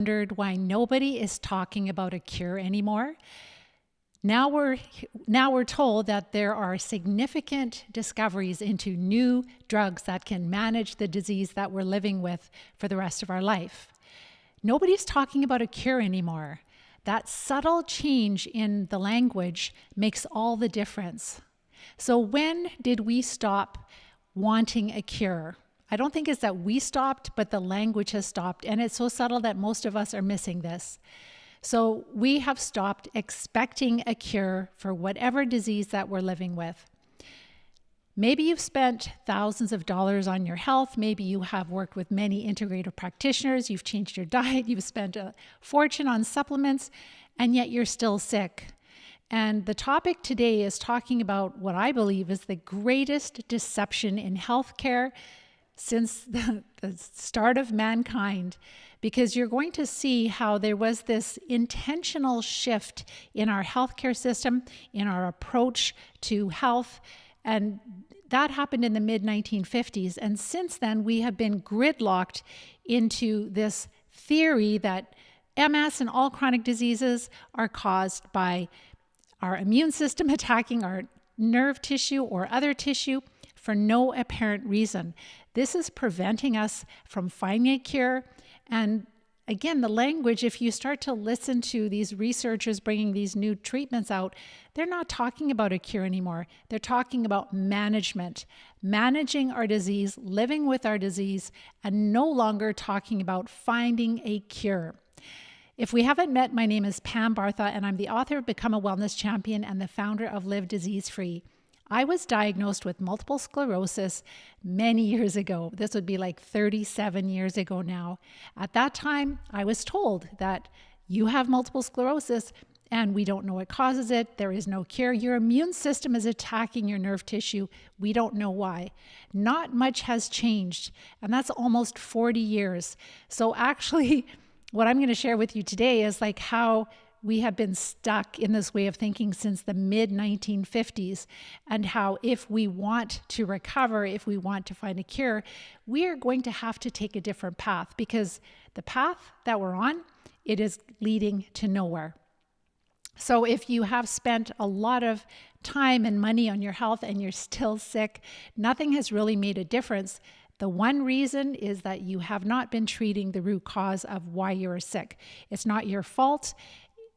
Wondered why nobody is talking about a cure anymore. Now we're told that there are significant discoveries into new drugs that can manage the disease that we're living with for the rest of our life. Nobody's talking about a cure anymore. That subtle change in the language makes all the difference. So when did we stop wanting a cure? I don't think it's that we stopped, but the language has stopped. And it's so subtle that most of us are missing this. So we have stopped expecting a cure for whatever disease that we're living with. Maybe you've spent thousands of dollars on your health. Maybe you have worked with many integrative practitioners. You've changed your diet. You've spent a fortune on supplements, and yet you're still sick. And the topic today is talking about what I believe is the greatest deception in healthcare since the start of mankind, because you're going to see how there was this intentional shift in our healthcare system, in our approach to health, and that happened in the mid-1950s. And since then, we have been gridlocked into this theory that MS and all chronic diseases are caused by our immune system attacking our nerve tissue or other tissue for no apparent reason. This is preventing us from finding a cure. And again, the language, if you start to listen to these researchers bringing these new treatments out, they're not talking about a cure anymore. They're talking about management, managing our disease, living with our disease, and no longer talking about finding a cure. If we haven't met, my name is Pam Bartha, and I'm the author of Become a Wellness Champion and the founder of Live Disease Free. I was diagnosed with multiple sclerosis many years ago. This would be like 37 years ago now. At that time, I was told that you have multiple sclerosis and we don't know what causes it. There is no cure. Your immune system is attacking your nerve tissue. We don't know why. Not much has changed, and that's almost 40 years. So actually, what I'm going to share with you today is like how we have been stuck in this way of thinking since the mid-1950s, and how if we want to recover, if we want to find a cure, we are going to have to take a different path, because the path that we're on, it is leading to nowhere. So if you have spent a lot of time and money on your health and you're still sick, nothing has really made a difference. The one reason is that you have not been treating the root cause of why you're sick. It's not your fault.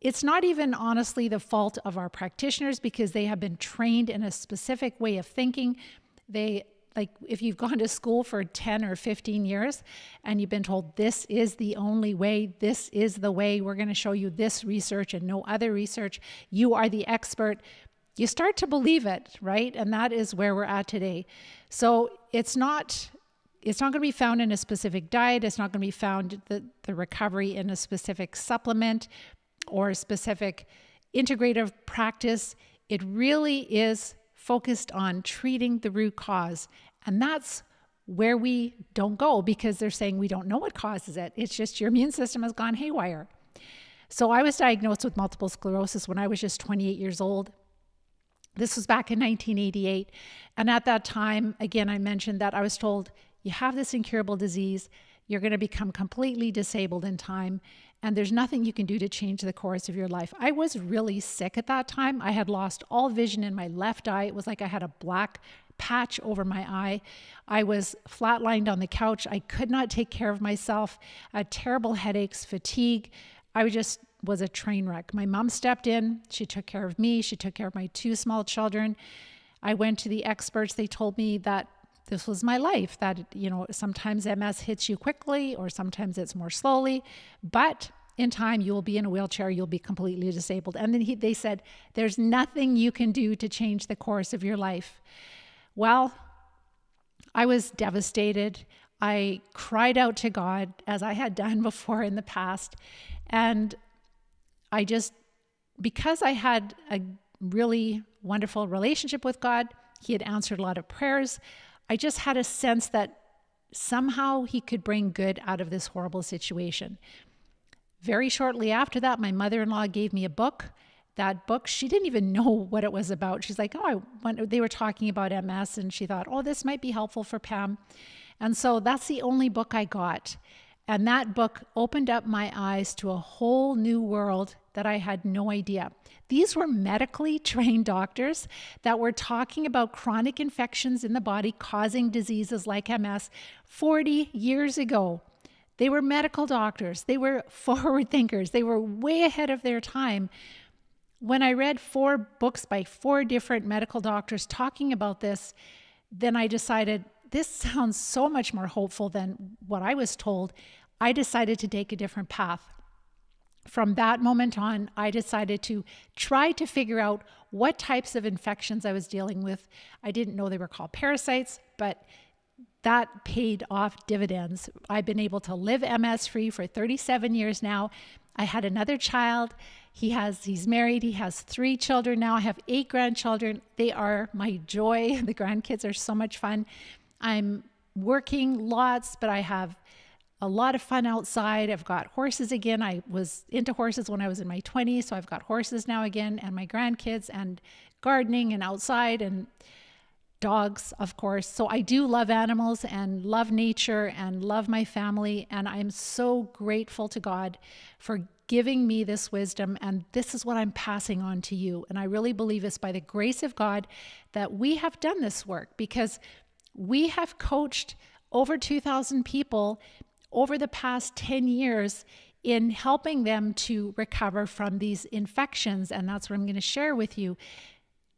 It's not even honestly the fault of our practitioners, because they have been trained in a specific way of thinking. If you've gone to school for 10 or 15 years and you've been told this is the only way, this is the way, we're going to show you this research and no other research, you are the expert, you start to believe it, right? And that is where we're at today. So it's not going to be found in a specific diet. It's not going to be found, the recovery, in a specific supplement or a specific integrative practice. It really is focused on treating the root cause. And that's where we don't go, because they're saying we don't know what causes it. It's just your immune system has gone haywire. So I was diagnosed with multiple sclerosis when I was just 28 years old. This was back in 1988. And at that time, again, I mentioned that I was told, you have this incurable disease, you're going to become completely disabled in time, and there's nothing you can do to change the course of your life. I was really sick at that time. I had lost all vision in my left eye. It was like I had a black patch over my eye. I was flatlined on the couch. I could not take care of myself. I had terrible headaches, fatigue. I just was a train wreck. My mom stepped in. She took care of me. She took care of my two small children. I went to the experts. They told me that this was my life, that, sometimes MS hits you quickly or sometimes it's more slowly, but in time you will be in a wheelchair, you'll be completely disabled. And then they said, there's nothing you can do to change the course of your life. Well, I was devastated. I cried out to God, as I had done before in the past. And because I had a really wonderful relationship with God, He had answered a lot of prayers, I just had a sense that somehow He could bring good out of this horrible situation. Very shortly after that, my mother-in-law gave me a book. That book, she didn't even know what it was about. She's like, they were talking about MS, and she thought, this might be helpful for Pam. And so that's the only book I got. And that book opened up my eyes to a whole new world that I had no idea. These were medically trained doctors that were talking about chronic infections in the body causing diseases like MS 40 years ago. They were medical doctors. They were forward thinkers. They were way ahead of their time. When I read 4 books by 4 different medical doctors talking about this, then I decided this sounds so much more hopeful than what I was told. I decided to take a different path. From that moment on, I decided to try to figure out what types of infections I was dealing with. I didn't know they were called parasites, but that paid off dividends. I've been able to live MS-free for 37 years now. I had another child. He's married. He has 3 children now. I have 8 grandchildren. They are my joy. The grandkids are so much fun. I'm working lots, but I have a lot of fun outside. I've got horses again. I was into horses when I was in my 20s, so I've got horses now again, and my grandkids, and gardening and outside, and dogs, of course. So I do love animals and love nature and love my family, and I'm so grateful to God for giving me this wisdom, and this is what I'm passing on to you. And I really believe it's by the grace of God that we have done this work, because we have coached over 2,000 people over the past 10 years in helping them to recover from these infections. And that's what I'm going to share with you.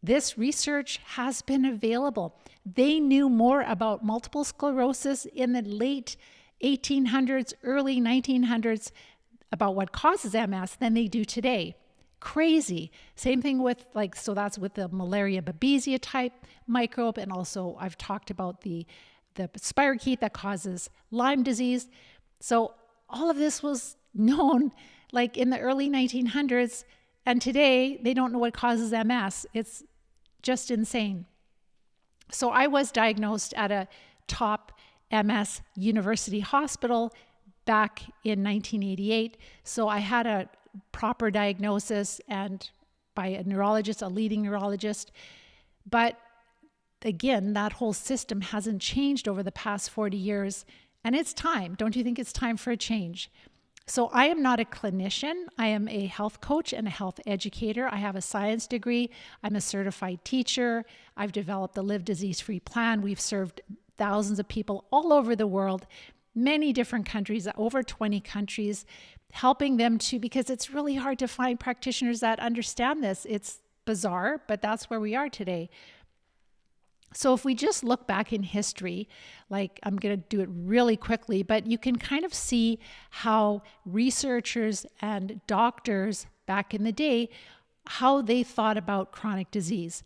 This research has been available. They knew more about multiple sclerosis in the late 1800s, early 1900s, about what causes MS than they do today. Crazy. Same thing with so that's with the malaria babesia type microbe. And also I've talked about the spirochete that causes Lyme disease. So all of this was known in the early 1900s, and today they don't know what causes MS. It's just insane. So I was diagnosed at a top MS university hospital back in 1988. So I had a proper diagnosis and by a neurologist, a leading neurologist. But again, that whole system hasn't changed over the past 40 years, and it's time. Don't you think it's time for a change? So I am not a clinician. I am a health coach and a health educator. I have a science degree. I'm a certified teacher. I've developed the Live Disease-Free Plan. We've served thousands of people all over the world, many different countries, over 20 countries, helping them because it's really hard to find practitioners that understand this. It's bizarre, but that's where we are today. So if we just look back in history, I'm going to do it really quickly, but you can kind of see how researchers and doctors back in the day, how they thought about chronic disease.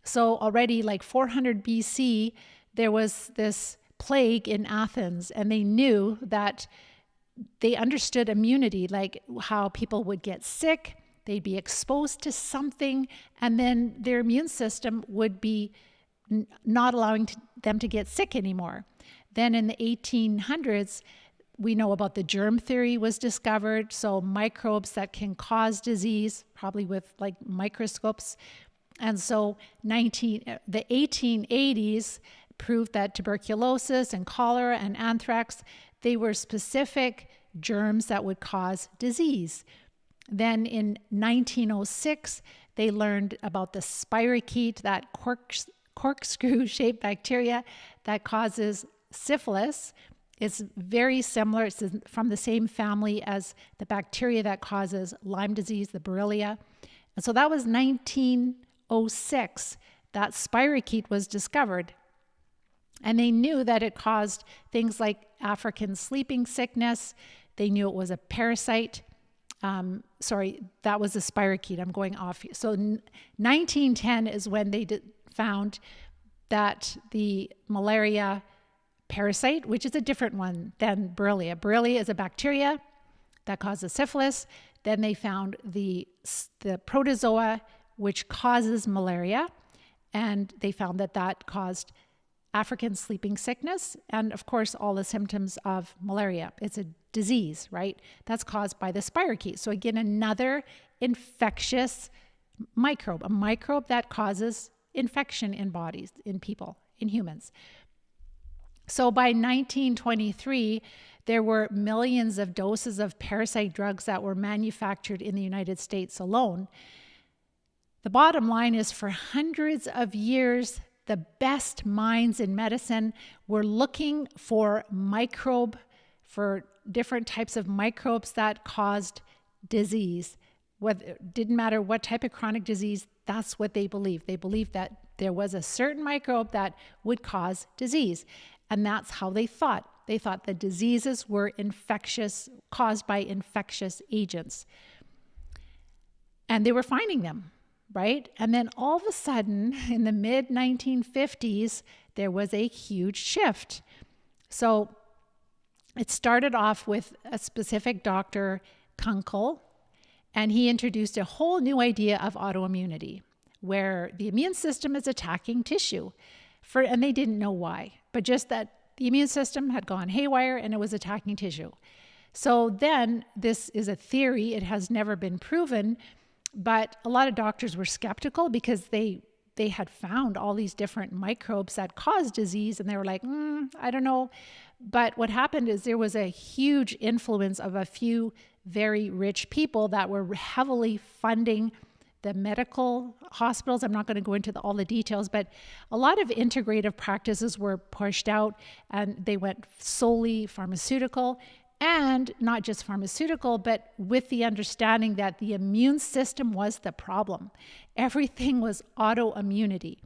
So already 400 BC, there was this plague in Athens, and they knew that they understood immunity, how people would get sick, they'd be exposed to something, and then their immune system would be not allowing them to get sick anymore. Then in the 1800s, we know about the germ theory was discovered. So microbes that can cause disease, probably with microscopes. And so the 1880s proved that tuberculosis and cholera and anthrax, they were specific germs that would cause disease. Then in 1906, they learned about the spirochete, that corkscrew-shaped bacteria that causes syphilis. It's very similar. It's from the same family as the bacteria that causes Lyme disease, the Borrelia. And so that was 1906 that spirochete was discovered. And they knew that it caused things like African sleeping sickness. They knew it was a parasite. That was a spirochete. I'm going off. So 1910 is when they found that the malaria parasite, which is a different one than Borrelia. Borrelia is a bacteria that causes syphilis. Then they found the protozoa, which causes malaria, and they found that caused African sleeping sickness, and of course, all the symptoms of malaria. It's a disease, right? That's caused by the spirochete. So again, another infectious microbe, a microbe that causes infection in bodies, in people, in humans. So by 1923, There were millions of doses of parasite drugs that were manufactured in the United States alone. The bottom line is, for hundreds of years, the best minds in medicine were looking for different types of microbes that caused disease. It didn't matter what type of chronic disease, that's what they believed. They believed that there was a certain microbe that would cause disease. And that's how they thought. They thought the diseases were infectious, caused by infectious agents. And they were finding them, right? And then all of a sudden, in the mid-1950s, there was a huge shift. So it started off with a specific doctor, Kunkel, and he introduced a whole new idea of autoimmunity, where the immune system is attacking tissue. And they didn't know why, but just that the immune system had gone haywire and it was attacking tissue. So then this is a theory. It has never been proven, but a lot of doctors were skeptical because they had found all these different microbes that cause disease, and they were like, I don't know. But what happened is there was a huge influence of a few very rich people that were heavily funding the medical hospitals. I'm not going to go into all the details, but a lot of integrative practices were pushed out, and they went solely pharmaceutical, and not just pharmaceutical, but with the understanding that the immune system was the problem. Everything was autoimmunity.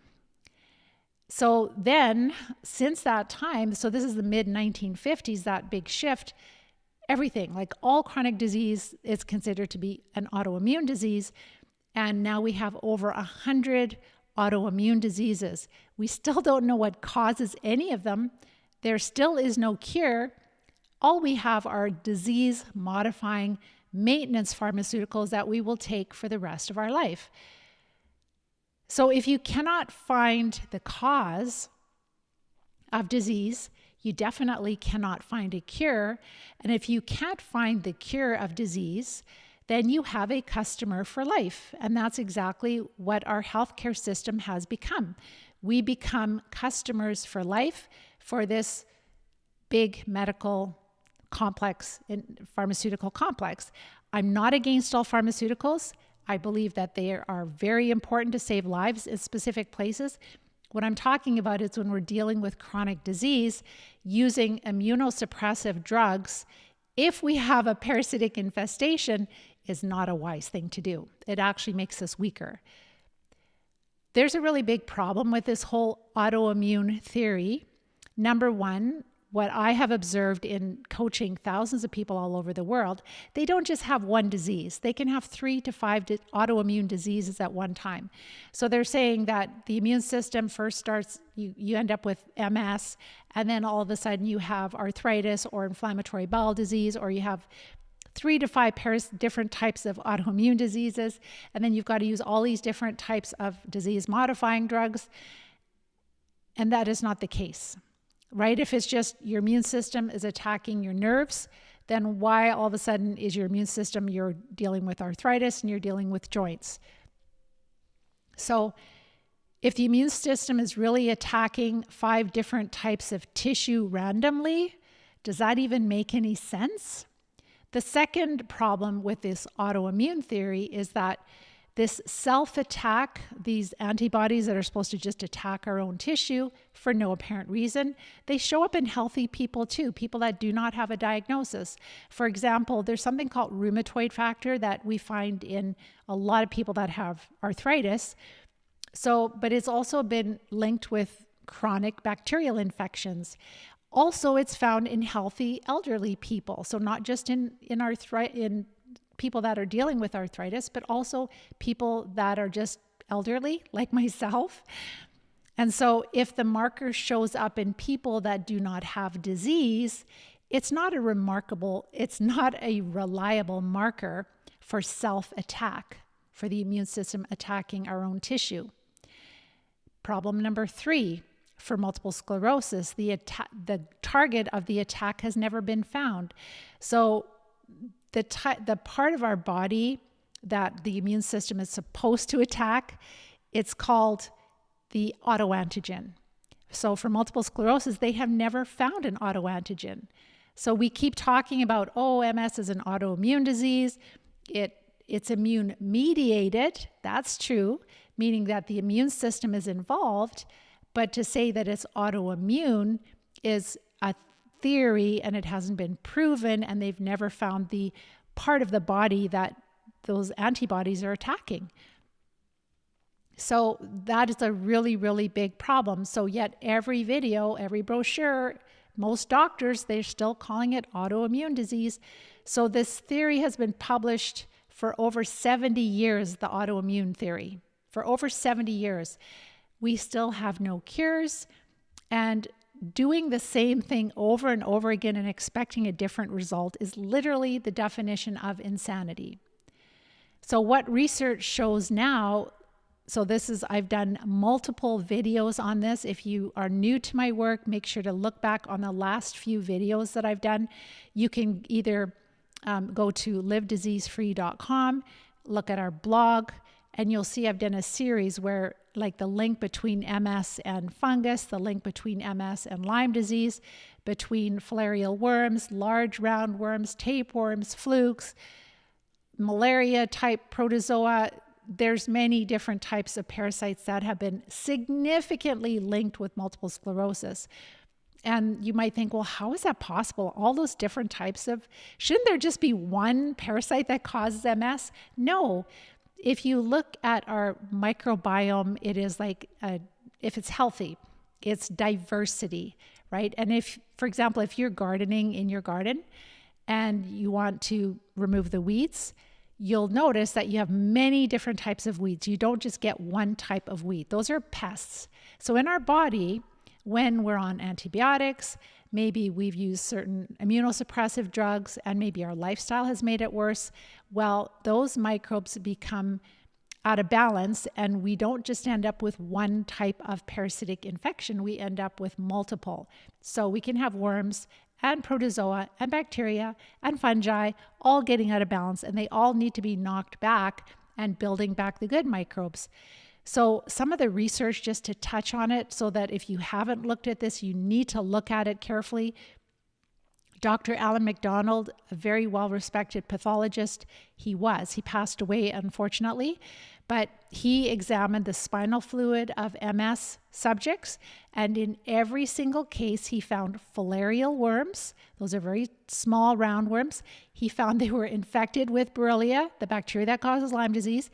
So then, since that time, so this is the mid-1950s, that big shift, everything, like all chronic disease, is considered to be an autoimmune disease. And now we have over 100 autoimmune diseases. We still don't know what causes any of them. There still is no cure. All we have are disease-modifying maintenance pharmaceuticals that we will take for the rest of our life. So if you cannot find the cause of disease, you definitely cannot find a cure. And if you can't find the cure of disease, then you have a customer for life. And that's exactly what our healthcare system has become. We become customers for life for this big medical complex, pharmaceutical complex. I'm not against all pharmaceuticals. I believe that they are very important to save lives in specific places. What I'm talking about is when we're dealing with chronic disease, using immunosuppressive drugs, if we have a parasitic infestation, is not a wise thing to do. It actually makes us weaker. There's a really big problem with this whole autoimmune theory. Number one, what I have observed in coaching thousands of people all over the world, they don't just have one disease. They can have 3 to 5 autoimmune diseases at one time. So they're saying that the immune system first starts, you end up with MS, and then all of a sudden you have arthritis or inflammatory bowel disease, or you have 3 to 5 different types of autoimmune diseases, and then you've got to use all these different types of disease-modifying drugs, and that is not the case. Right? If it's just your immune system is attacking your nerves, then why all of a sudden is your immune system, you're dealing with arthritis and you're dealing with joints? So if the immune system is really attacking 5 different types of tissue randomly, does that even make any sense? The second problem with this autoimmune theory is that this self-attack, these antibodies that are supposed to just attack our own tissue for no apparent reason, they show up in healthy people too, people that do not have a diagnosis. For example, there's something called rheumatoid factor that we find in a lot of people that have arthritis. But it's also been linked with chronic bacterial infections. Also, it's found in healthy elderly people. So not just in people that are dealing with arthritis, but also people that are just elderly, like myself. And so if the marker shows up in people that do not have disease, it's not a reliable marker for self-attack, for the immune system attacking our own tissue. Problem number 3, for multiple sclerosis, the target of the attack has never been found. So the part of our body that the immune system is supposed to attack, it's called the autoantigen. So for multiple sclerosis, they have never found an autoantigen. So we keep talking about, oh, MS is an autoimmune disease. It's immune mediated. That's true, meaning that the immune system is involved. But to say that it's autoimmune is a theory, and it hasn't been proven, and they've never found the part of the body that those antibodies are attacking. So that is a really, really big problem. So yet every video, every brochure, most doctors, they're still calling it autoimmune disease. So this theory has been published for over 70 years, the autoimmune theory. For over 70 years. We still have no cures, and doing the same thing over and over again and expecting a different result is literally the definition of insanity. So what research shows now, I've done multiple videos on this. If you are new to my work, make sure to look back on the last few videos that I've done. You can either go to livediseasefree.com, look at our blog, and you'll see I've done a series where, like, the link between MS and fungus, the link between MS and Lyme disease, between filarial worms, large round worms, tapeworms, flukes, malaria type protozoa. There's many different types of parasites that have been significantly linked with multiple sclerosis. And you might think, well, how is that possible? All those different types shouldn't there just be one parasite that causes MS? No. If you look at our microbiome, it is like, if it's healthy, it's diversity, right? And if, for example, if you're gardening in your garden and you want to remove the weeds, you'll notice that you have many different types of weeds. You don't just get one type of weed. Those are pests. So in our body, when we're on antibiotics, maybe we've used certain immunosuppressive drugs, and maybe our lifestyle has made it worse, well, those microbes become out of balance, and we don't just end up with one type of parasitic infection, we end up with multiple. So we can have worms and protozoa and bacteria and fungi all getting out of balance, and they all need to be knocked back and building back the good microbes. So some of the research, just to touch on it, so that if you haven't looked at this, you need to look at it carefully. Dr. Alan MacDonald, a very well-respected pathologist, he passed away, unfortunately, but he examined the spinal fluid of MS subjects, and in every single case, he found filarial worms. Those are very small round worms. He found they were infected with Borrelia, the bacteria that causes Lyme disease.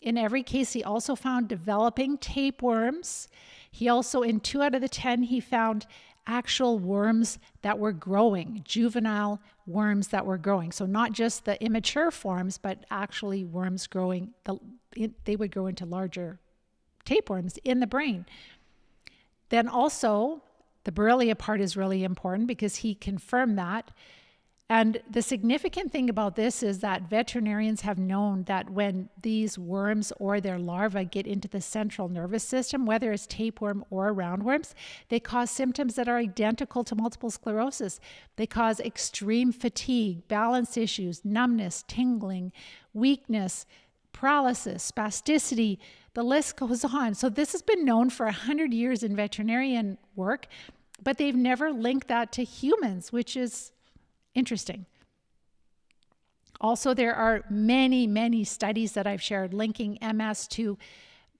In every case, he also found developing tapeworms. He also, in 2 out of the 10, he found actual worms that were growing, juvenile worms that were growing. So not just the immature forms, but actually worms growing. They would grow into larger tapeworms in the brain. Then also, the Borrelia part is really important because he confirmed that. And the significant thing about this is that veterinarians have known that when these worms or their larvae get into the central nervous system, whether it's tapeworm or roundworms, they cause symptoms that are identical to multiple sclerosis. They cause extreme fatigue, balance issues, numbness, tingling, weakness, paralysis, spasticity. The list goes on. So this has been known for 100 years in veterinarian work, but they've never linked that to humans, which is interesting. Also, there are many, many studies that I've shared linking MS to,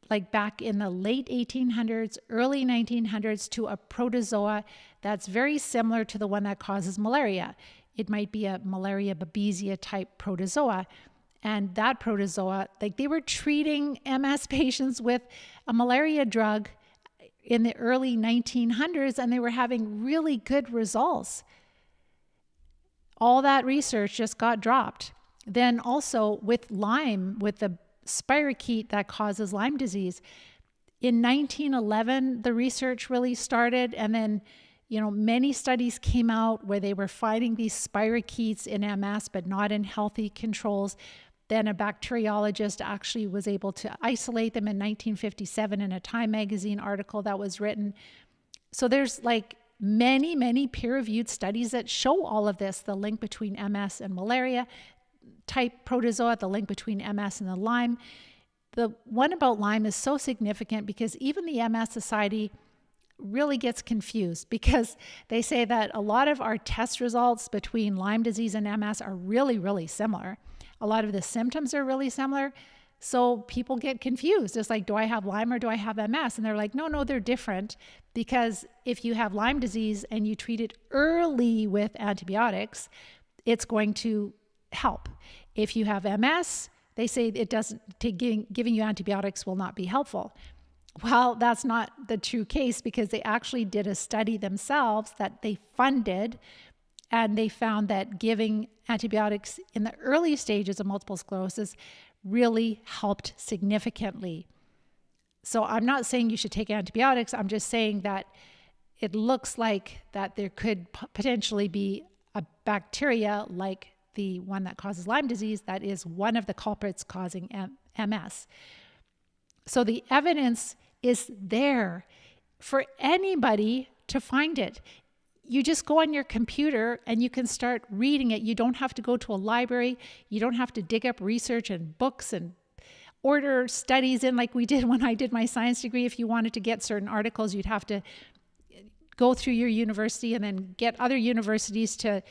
like back in the late 1800s, early 1900s, to a protozoa that's very similar to the one that causes malaria. It might be a malaria babesia type protozoa. And that protozoa, like, they were treating MS patients with a malaria drug in the early 1900s, and they were having really good results. All that research just got dropped. Then also with Lyme, with the spirochete that causes Lyme disease, in 1911, the research really started. And then, many studies came out where they were finding these spirochetes in MS, but not in healthy controls. Then a bacteriologist actually was able to isolate them in 1957 in a Time magazine article that was written. So there's like many, many peer-reviewed studies that show all of this, the link between MS and malaria type protozoa, the link between MS and the Lyme. The one about Lyme is so significant because even the MS Society really gets confused because they say that a lot of our test results between Lyme disease and MS are really, really similar. A lot of the symptoms are really similar. So people get confused. It's like, do I have Lyme or do I have MS? And they're like, no, they're different, because if you have Lyme disease and you treat it early with antibiotics, it's going to help. If you have MS, they say it doesn't, giving you antibiotics will not be helpful. Well, that's not the true case, because they actually did a study themselves that they funded, and they found that giving antibiotics in the early stages of multiple sclerosis really helped significantly. So I'm not saying you should take antibiotics. I'm just saying that it looks like that there could potentially be a bacteria like the one that causes Lyme disease that is one of the culprits causing MS. So the evidence is there for anybody to find it. You just go on your computer and you can start reading it. You don't have to go to a library. You don't have to dig up research and books and order studies in like we did when I did my science degree. If you wanted to get certain articles, you'd have to go through your university and then get other universities to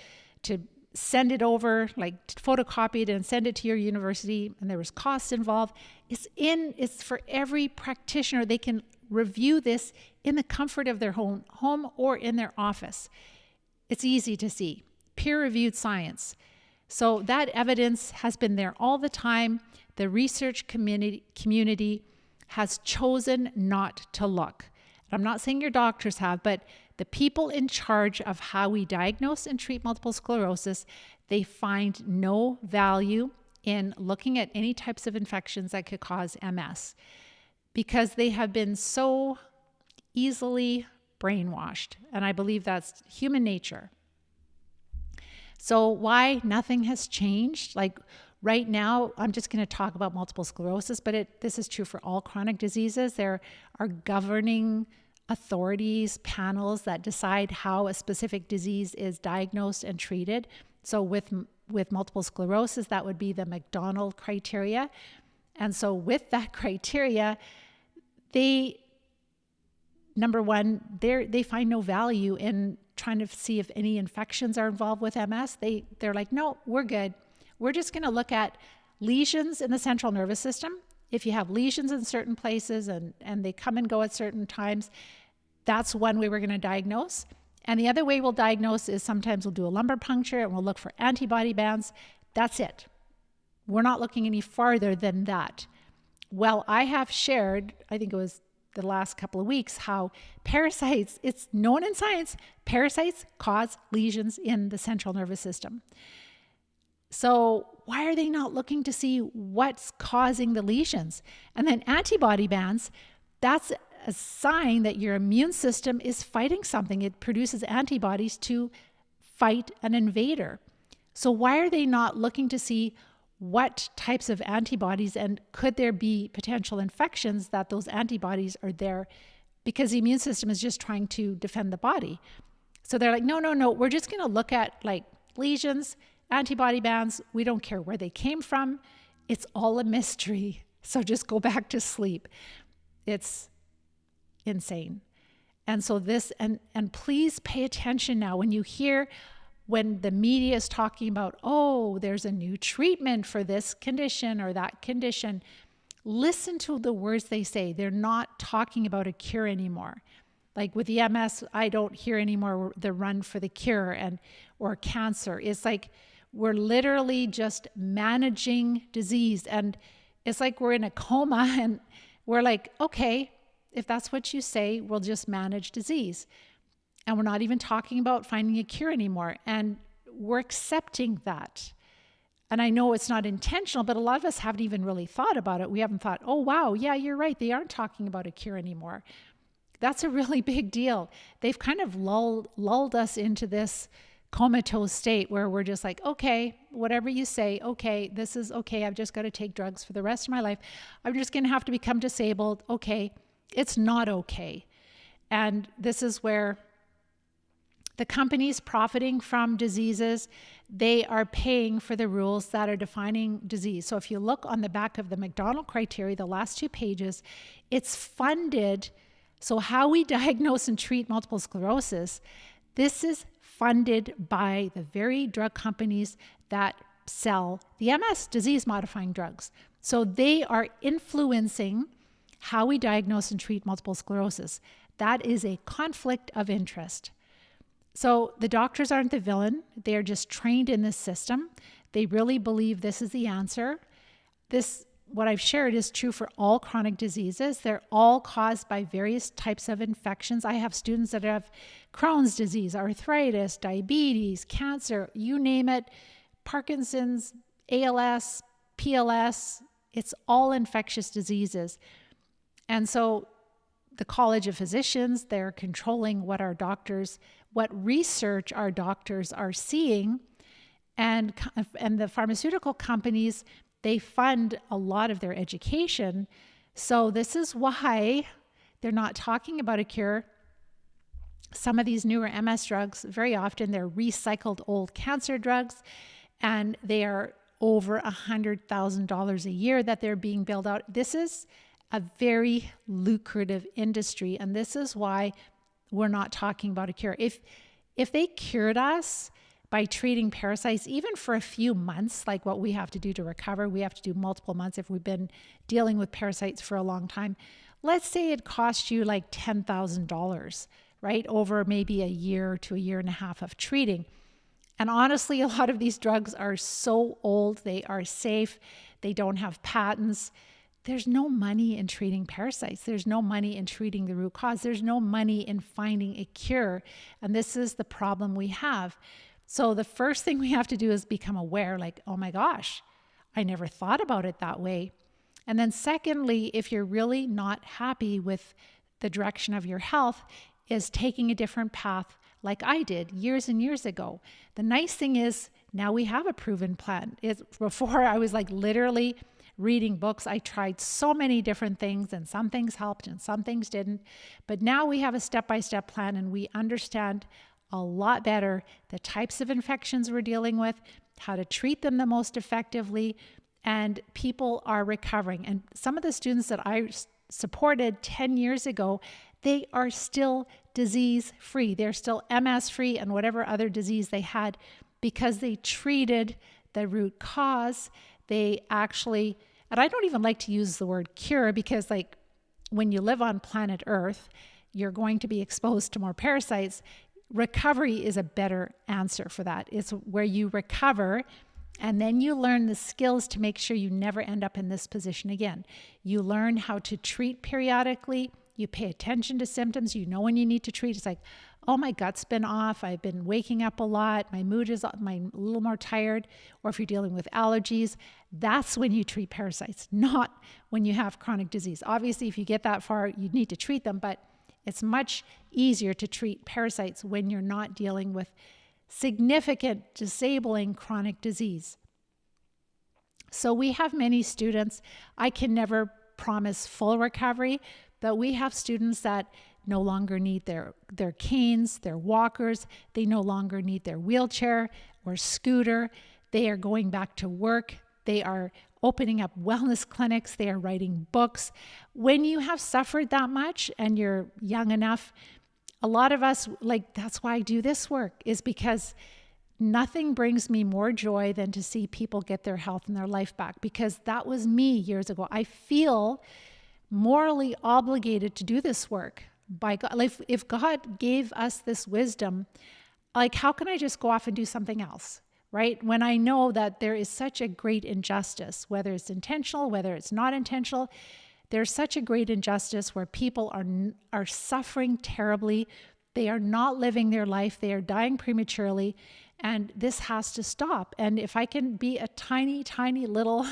send it over, like photocopy it and send it to your university, and there was costs involved. It's for every practitioner. They can review this in the comfort of their home or in their office. It's easy to see. Peer-reviewed science. So that evidence has been there all the time. The research community has chosen not to look. I'm not saying your doctors have, but the people in charge of how we diagnose and treat multiple sclerosis, they find no value in looking at any types of infections that could cause MS, because they have been so easily brainwashed. And I believe that's human nature. So why nothing has changed? Like right now, I'm just going to talk about multiple sclerosis, but this is true for all chronic diseases. There are governing authorities, panels that decide how a specific disease is diagnosed and treated. So with multiple sclerosis, that would be the McDonald criteria. And so with that criteria, number one, they find no value in trying to see if any infections are involved with MS. They're like, no, we're good. We're just going to look at lesions in the central nervous system. If you have lesions in certain places and they come and go at certain times, that's one way we're going to diagnose. And the other way we'll diagnose is sometimes we'll do a lumbar puncture and we'll look for antibody bands. That's it. We're not looking any farther than that. Well, I have shared, I think it was the last couple of weeks, how parasites, it's known in science, parasites cause lesions in the central nervous system. So why are they not looking to see what's causing the lesions? And then antibody bands, that's a sign that your immune system is fighting something. It produces antibodies to fight an invader. So why are they not looking to see what types of antibodies, and could there be potential infections that those antibodies are there because the immune system is just trying to defend the body? So they're like, no, we're just going to look at like lesions, antibody bands. We don't care where they came from. It's all a mystery. So just go back to sleep. It's insane. And so this, and please pay attention now when you hear, when the media is talking about, oh, there's a new treatment for this condition or that condition, listen to the words they say. They're not talking about a cure anymore. Like with the MS, I don't hear anymore the run for the cure or cancer. It's like we're literally just managing disease. And it's like we're in a coma and we're like, okay, if that's what you say, we'll just manage disease. And we're not even talking about finding a cure anymore. And we're accepting that. And I know it's not intentional, but a lot of us haven't even really thought about it. We haven't thought, oh, wow, yeah, you're right. They aren't talking about a cure anymore. That's a really big deal. They've kind of lulled us into this comatose state where we're just like, okay, whatever you say, okay, this is okay. I've just got to take drugs for the rest of my life. I'm just going to have to become disabled. Okay. It's not okay. And this is where the companies profiting from diseases, they are paying for the rules that are defining disease. So if you look on the back of the McDonald criteria, the last 2 pages, it's funded So how we diagnose and treat multiple sclerosis, this is funded by the very drug companies that sell the MS, disease-modifying drugs. So they are influencing how we diagnose and treat multiple sclerosis. That is a conflict of interest. So the doctors aren't the villain. They're just trained in this system. They really believe this is the answer. What I've shared is true for all chronic diseases. They're all caused by various types of infections. I have students that have Crohn's disease, arthritis, diabetes, cancer, you name it, Parkinson's, ALS, PLS. It's all infectious diseases. And so the College of Physicians, they're controlling what research our doctors are seeing. And the pharmaceutical companies, they fund a lot of their education. So this is why they're not talking about a cure. Some of these newer MS drugs, very often they're recycled old cancer drugs, and they are over $100,000 a year that they're being billed out. This is a very lucrative industry, and this is why we're not talking about a cure. If they cured us by treating parasites, even for a few months, like what we have to do to recover, we have to do multiple months if we've been dealing with parasites for a long time. Let's say it costs you like $10,000, right? Over maybe a year to a year and a half of treating. And honestly, a lot of these drugs are so old, they are safe, they don't have patents. There's no money in treating parasites. There's no money in treating the root cause. There's no money in finding a cure. And this is the problem we have. So the first thing we have to do is become aware, like, oh my gosh, I never thought about it that way. And then secondly, if you're really not happy with the direction of your health, is taking a different path like I did years and years ago. The nice thing is now we have a proven plan. Before I was like literally reading books. I tried so many different things, and some things helped and some things didn't. But now we have a step-by-step plan, and we understand a lot better the types of infections we're dealing with, how to treat them the most effectively, and people are recovering. And some of the students that I supported 10 years ago, they are still disease-free. They're still MS-free and whatever other disease they had because they treated the root cause. They actually, and I don't even like to use the word cure because like when you live on planet Earth, you're going to be exposed to more parasites. Recovery is a better answer for that. It's where you recover and then you learn the skills to make sure you never end up in this position again. You learn how to treat periodically. You pay attention to symptoms. You know when you need to treat. It's like, oh, my gut's been off. I've been waking up a lot. My mood is a little more tired. Or if you're dealing with allergies, that's when you treat parasites, not when you have chronic disease. Obviously, if you get that far, you need to treat them, but it's much easier to treat parasites when you're not dealing with significant disabling chronic disease. So we have many students. I can never promise full recovery, but we have students that no longer need their canes, their walkers. They no longer need their wheelchair or scooter. They are going back to work. They are opening up wellness clinics. They are writing books. When you have suffered that much and you're young enough, a lot of us, like, that's why I do this work, is because nothing brings me more joy than to see people get their health and their life back, because that was me years ago. I feel morally obligated to do this work by God. Like, if God gave us this wisdom, like, how can I just go off and do something else, right? When I know that there is such a great injustice, whether it's intentional, whether it's not intentional, there's such a great injustice where people are suffering terribly. They are not living their life. They are dying prematurely. And this has to stop. And if I can be a tiny, tiny little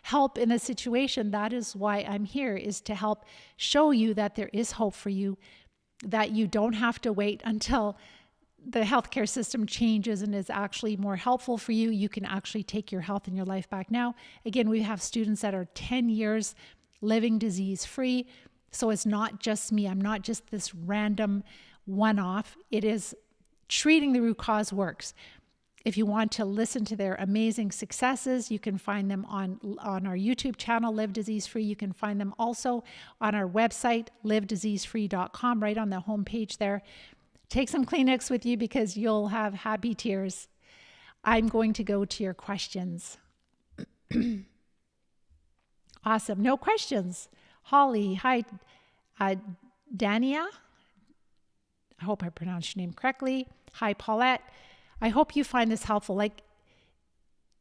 help in a situation, that is why I'm here, is to help show you that there is hope for you, that you don't have to wait until the healthcare system changes and is actually more helpful for you. You can actually take your health and your life back now. Again, we have students that are 10 years living disease-free. So it's not just me. I'm not just this random one-off. It is treating the root cause works. If you want to listen to their amazing successes, you can find them on our YouTube channel, Live Disease Free. You can find them also on our website, livediseasefree.com, right on the homepage there. Take some Kleenex with you because you'll have happy tears. I'm going to go to your questions. Awesome. No questions. Holly, hi. Dania, I hope I pronounced your name correctly. Hi, Paulette. I hope you find this helpful. Like,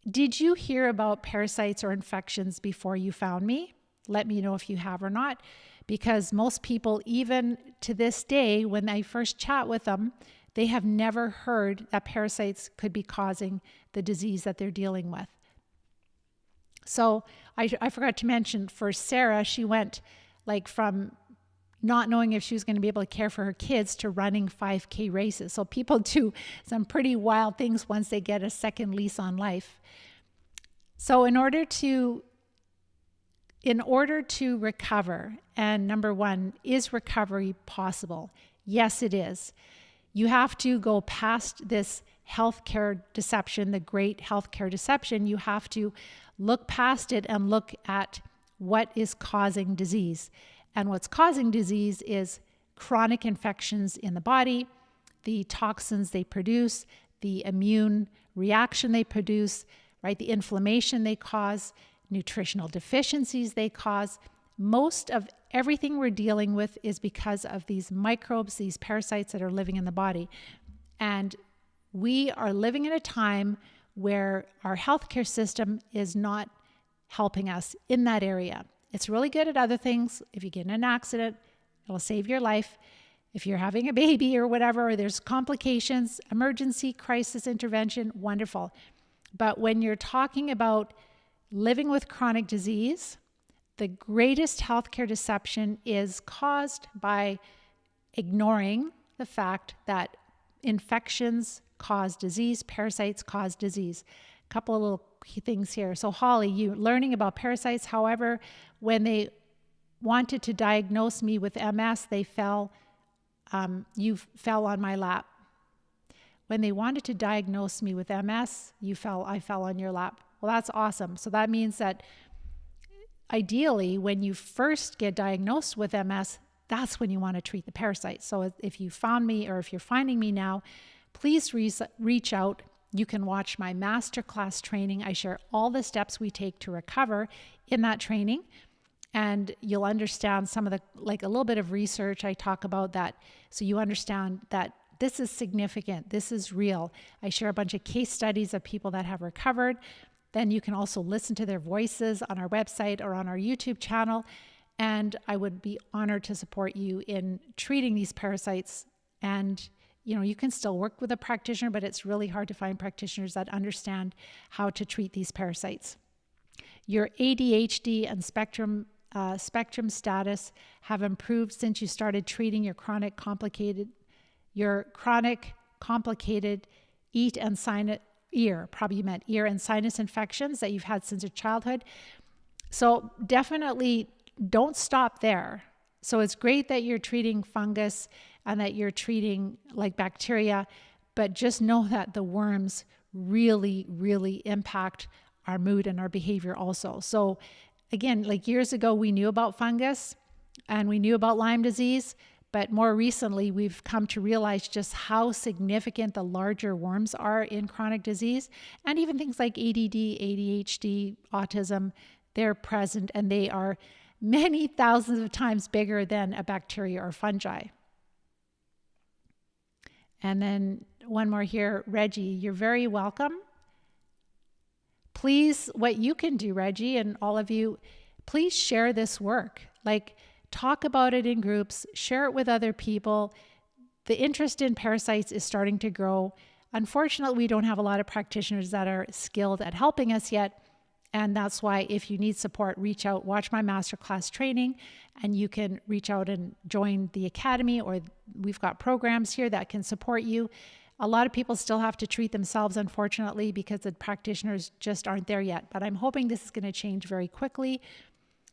did you hear about parasites or infections before you found me? Let me know if you have or not, because most people, even to this day, when I first chat with them, they have never heard that parasites could be causing the disease that they're dealing with. So I forgot to mention for Sarah, she went like from not knowing if she was going to be able to care for her kids to running 5K races. So people do some pretty wild things once they get a second lease on life. So in order to recover, and number one, is recovery possible? Yes, it is. You have to go past this healthcare deception, the great healthcare deception. You have to look past it and look at what is causing disease. And what's causing disease is chronic infections in the body, the toxins they produce, the immune reaction they produce, right? The inflammation they cause, nutritional deficiencies they cause. Most of everything we're dealing with is because of these microbes, these parasites that are living in the body. And we are living in a time where our healthcare system is not helping us in that area. It's really good at other things. If you get in an accident, it'll save your life. If you're having a baby or whatever, or there's complications, emergency, crisis intervention, wonderful. But when you're talking about living with chronic disease, the greatest healthcare deception is caused by ignoring the fact that infections cause disease, parasites cause disease. A couple of little key things here. So Holly, you learning about parasites. However, when they wanted to diagnose me with MS, you fell on my lap. When they wanted to diagnose me with MS, I fell on your lap. Well, that's awesome. So that means that ideally, when you first get diagnosed with MS, that's when you want to treat the parasites. So if you found me, or if you're finding me now, please reach out. You can watch my masterclass training. I share all the steps we take to recover in that training. And you'll understand some of a little bit of research I talk about that. So you understand that this is significant. This is real. I share a bunch of case studies of people that have recovered. Then you can also listen to their voices on our website or on our YouTube channel. And I would be honored to support you in treating these parasites. And you can still work with a practitioner, but it's really hard to find practitioners that understand how to treat these parasites. Your ADHD and spectrum status have improved since you started treating your chronic complicated ear and sinus infections that you've had since your childhood. So definitely don't stop there. So it's great that you're treating fungus and that you're treating like bacteria, but just know that the worms really, really impact our mood and our behavior also. So again, like years ago, we knew about fungus and we knew about Lyme disease, but more recently, we've come to realize just how significant the larger worms are in chronic disease. And even things like ADD, ADHD, autism, they're present, and they are many thousands of times bigger than a bacteria or fungi. And then one more here, Reggie, you're very welcome. Please, what you can do, Reggie, and all of you, please share this work. Like, talk about it in groups, share it with other people. The interest in parasites is starting to grow. Unfortunately, we don't have a lot of practitioners that are skilled at helping us yet. And that's why if you need support, reach out, watch my masterclass training, and you can reach out and join the academy, or we've got programs here that can support you. A lot of people still have to treat themselves, unfortunately, because the practitioners just aren't there yet. But I'm hoping this is going to change very quickly.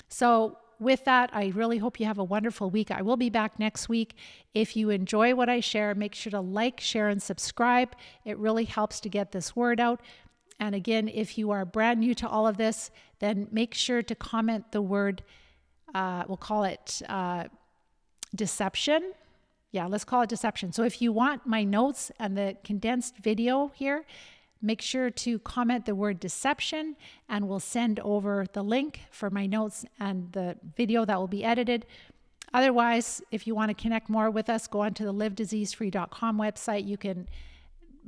So with that, I really hope you have a wonderful week. I will be back next week. If you enjoy what I share, make sure to like, share, and subscribe. It really helps to get this word out. And again, if you are brand new to all of this, then make sure to comment the word, we'll call it deception. Yeah, let's call it deception. So if you want my notes and the condensed video here, make sure to comment the word deception, and we'll send over the link for my notes and the video that will be edited. Otherwise, if you want to connect more with us, go on to the livediseasefree.com website. You can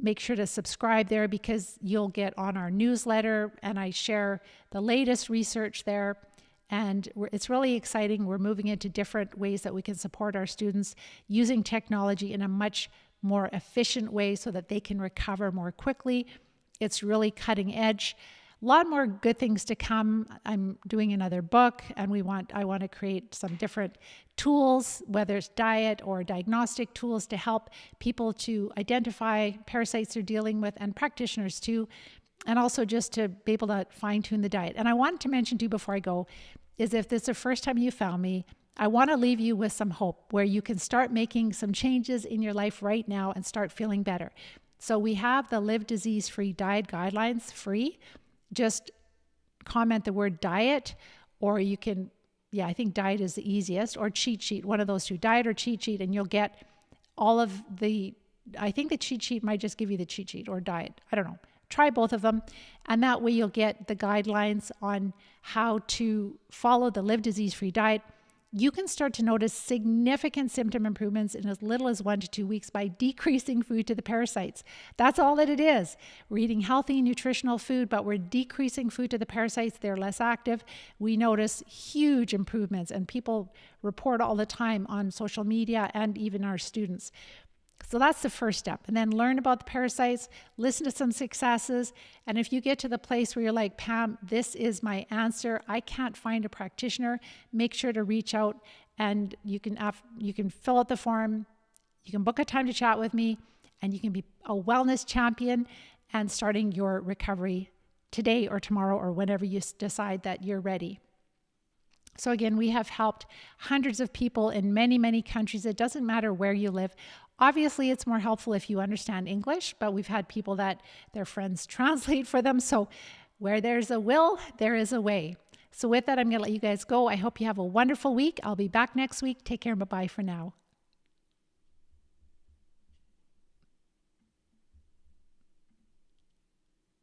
make sure to subscribe there because you'll get on our newsletter, and I share the latest research there. And it's really exciting. We're moving into different ways that we can support our students using technology in a much more efficient way so that they can recover more quickly. It's really cutting edge. A lot more good things to come. I'm doing another book, and I want to create some different tools, whether it's diet or diagnostic tools, to help people to identify parasites they're dealing with, and practitioners too, and also just to be able to fine-tune the diet. And I wanted to mention too before I go, is if this is the first time you found me, I want to leave you with some hope where you can start making some changes in your life right now and start feeling better. So we have the Live Disease Free Diet Guidelines free. Just comment the word diet, or you can, I think diet is the easiest, or cheat sheet, one of those two, diet or cheat sheet, and you'll get all of I think the cheat sheet might just give you the cheat sheet or diet. I don't know. Try both of them, and that way you'll get the guidelines on how to follow the Live Disease-Free diet. You can start to notice significant symptom improvements in as little as 1 to 2 weeks by decreasing food to the parasites. That's all that it is. We're eating healthy, nutritional food, but we're decreasing food to the parasites. They're less active. We notice huge improvements, and people report all the time on social media and even our students. So that's the first step. And then learn about the parasites, listen to some successes. And if you get to the place where you're like, Pam, this is my answer, I can't find a practitioner, make sure to reach out, and you can fill out the form. You can book a time to chat with me, and you can be a wellness champion and starting your recovery today or tomorrow or whenever you decide that you're ready. So again, we have helped hundreds of people in many, many countries. It doesn't matter where you live. Obviously, it's more helpful if you understand English, but we've had people that their friends translate for them. So where there's a will, there is a way. So with that, I'm going to let you guys go. I hope you have a wonderful week. I'll be back next week. Take care. Bye-bye for now.